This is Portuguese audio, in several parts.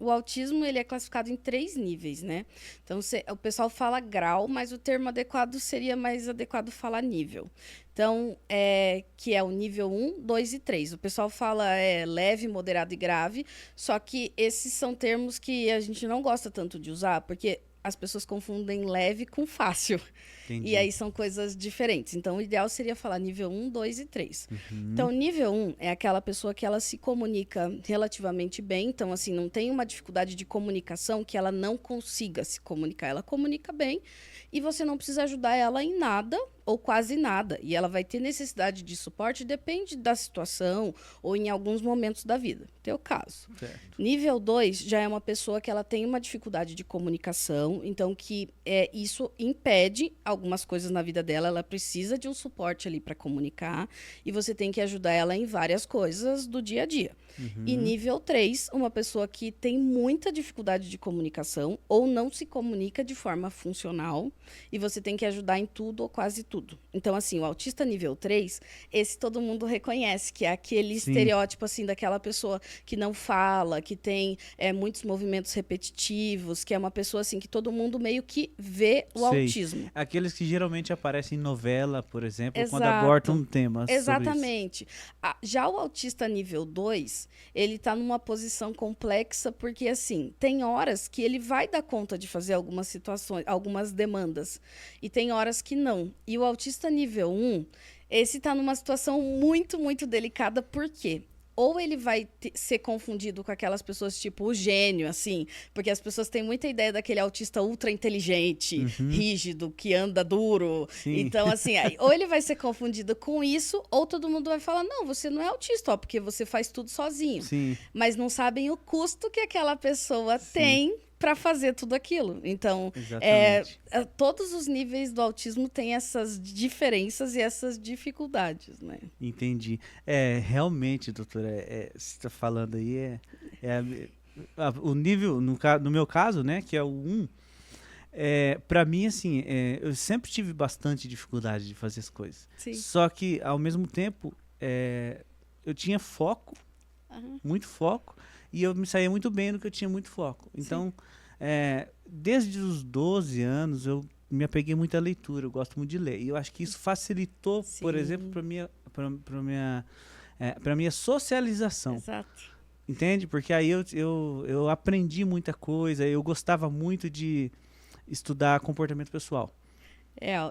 O autismo, ele é classificado em 3 níveis, né? Então, o pessoal fala grau, mas o termo adequado seria mais adequado falar nível. Então, que é o nível 1, 2 e 3. O pessoal fala leve, moderado e grave, só que esses são termos que a gente não gosta tanto de usar, porque as pessoas confundem leve com fácil. E Entendi. aí são coisas diferentes. Então, o ideal seria falar nível 1, 2 e 3. Uhum. Então, nível 1 é aquela pessoa que ela se comunica relativamente bem. Então, assim, não tem uma dificuldade de comunicação que ela não consiga se comunicar. Ela comunica bem e você não precisa ajudar ela em nada ou quase nada. E ela vai ter necessidade de suporte, depende da situação ou em alguns momentos da vida. Teu caso. Certo. Nível 2 já é uma pessoa que ela tem uma dificuldade de comunicação, então que isso impede algumas coisas na vida dela, ela precisa de um suporte ali para comunicar e você tem que ajudar ela em várias coisas do dia a dia. E Uhum. nível 3, uma pessoa que tem muita dificuldade de comunicação ou não se comunica de forma funcional e você tem que ajudar em tudo ou quase tudo. Então, assim, o autista nível 3, esse todo mundo reconhece, que é aquele Sim. estereótipo, assim, daquela pessoa que não fala, que tem muitos movimentos repetitivos, que é uma pessoa, assim, que todo mundo meio que vê o Sei. autismo. Aqueles que geralmente aparecem em novela, por exemplo, quando Exato. abordam temas sobre isso. Exatamente. Já o autista nível 2, ele está numa posição complexa porque, assim, tem horas que ele vai dar conta de fazer algumas situações, algumas demandas, e tem horas que não. E o autista nível 1, esse está numa situação muito, muito delicada, por quê? Ou ele vai ser confundido com aquelas pessoas tipo o gênio, assim, porque as pessoas têm muita ideia daquele autista ultra inteligente, Uhum. rígido, que anda duro. Sim. Então, assim, ou ele vai ser confundido com isso, ou todo mundo vai falar: não, você não é autista, ó, porque você faz tudo sozinho. Sim. Mas não sabem o custo que aquela pessoa Sim. tem para fazer tudo aquilo. Então, Exatamente. todos os níveis do autismo têm essas diferenças e essas dificuldades, né? Entendi. Realmente, doutora, você está falando aí, o nível, no meu caso, né, que é o 1, para mim, assim, eu sempre tive bastante dificuldade de fazer as coisas. Sim. Só que, ao mesmo tempo, eu tinha foco, Aham. muito foco, e eu me saía muito bem no que eu tinha muito foco. Então, desde os 12 anos, eu me apeguei muito à leitura, eu gosto muito de ler. E eu acho que isso facilitou, por exemplo, Sim. para minha socialização. Exato. Entende? Porque aí eu aprendi muita coisa, eu gostava muito de estudar comportamento pessoal.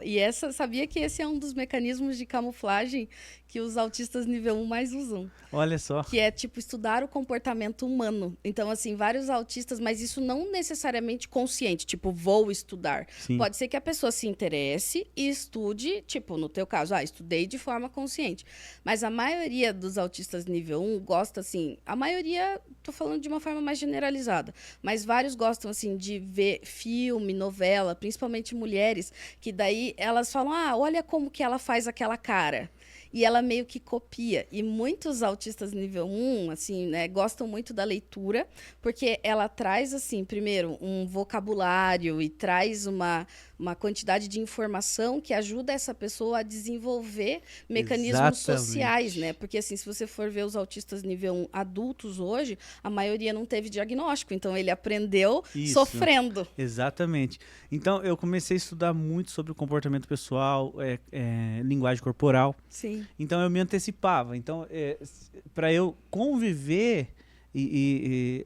E sabia que esse é um dos mecanismos de camuflagem que os autistas nível 1 mais usam? Olha só. Que é, tipo, estudar o comportamento humano. Então, assim, vários autistas, mas isso não necessariamente consciente, tipo, vou estudar. Sim. Pode ser que a pessoa se interesse e estude, tipo, no teu caso, estudei de forma consciente. Mas a maioria dos autistas nível 1 gosta, assim, a maioria, tô falando de uma forma mais generalizada, mas vários gostam, assim, de ver filme, novela, principalmente mulheres, que daí elas falam, olha como que ela faz aquela cara. E ela meio que copia. E muitos autistas nível 1, assim, né, gostam muito da leitura, porque ela traz, assim, primeiro, um vocabulário e traz uma quantidade de informação que ajuda essa pessoa a desenvolver mecanismos sociais, né? Exatamente. Porque, assim, se você for ver os autistas nível 1 adultos hoje, a maioria não teve diagnóstico. Então, ele aprendeu Isso. sofrendo. Exatamente. Então, eu comecei a estudar muito sobre o comportamento pessoal, linguagem corporal. Sim. Então, eu me antecipava. Então, para eu conviver,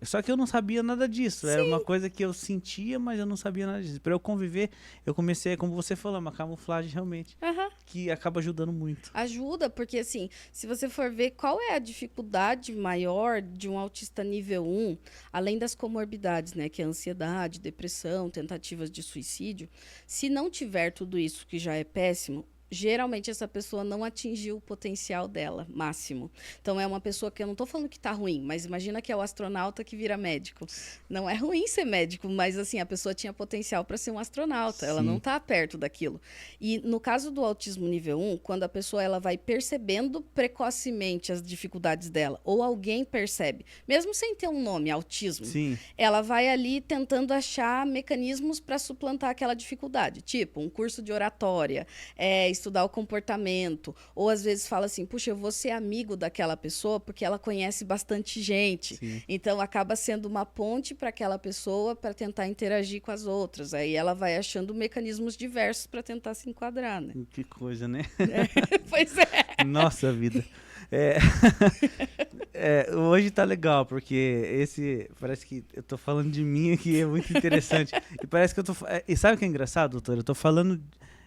só que eu não sabia nada disso. Era uma coisa que eu sentia, mas eu não sabia nada disso. Para eu conviver, eu comecei, como você falou, uma camuflagem realmente, Aham. que acaba ajudando muito. Ajuda, porque assim, se você for ver qual é a dificuldade maior de um autista nível 1, além das comorbidades, né, que é ansiedade, depressão, tentativas de suicídio, se não tiver tudo isso, que já é péssimo, geralmente essa pessoa não atingiu o potencial dela máximo. Então é uma pessoa que eu não estou falando que está ruim, mas imagina que é o astronauta que vira médico. Não é ruim ser médico, mas assim, a pessoa tinha potencial para ser um astronauta, ela não Sim. está perto daquilo. E no caso do autismo nível 1, quando a pessoa ela vai percebendo precocemente as dificuldades dela, ou alguém percebe, mesmo sem ter um nome, autismo, Sim. ela vai ali tentando achar mecanismos para suplantar aquela dificuldade, tipo um curso de oratória, estudar o comportamento. Ou às vezes fala assim, puxa, eu vou ser amigo daquela pessoa porque ela conhece bastante gente. Sim. Então acaba sendo uma ponte para aquela pessoa para tentar interagir com as outras. Aí ela vai achando mecanismos diversos para tentar se enquadrar, né? Que coisa, né? Pois é. Nossa vida. É, hoje tá legal, porque parece que eu tô falando de mim aqui, é muito interessante. E parece que eu tô. E sabe o que é engraçado, doutora? Eu tô falando.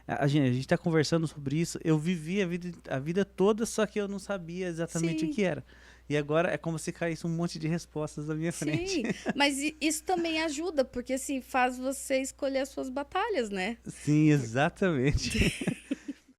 A gente tá conversando sobre isso. Eu vivi a vida toda, só que eu não sabia exatamente Sim. o que era. E agora é como se caísse um monte de respostas na minha frente. Sim, mas isso também ajuda, porque assim, faz você escolher as suas batalhas, né? Sim, exatamente.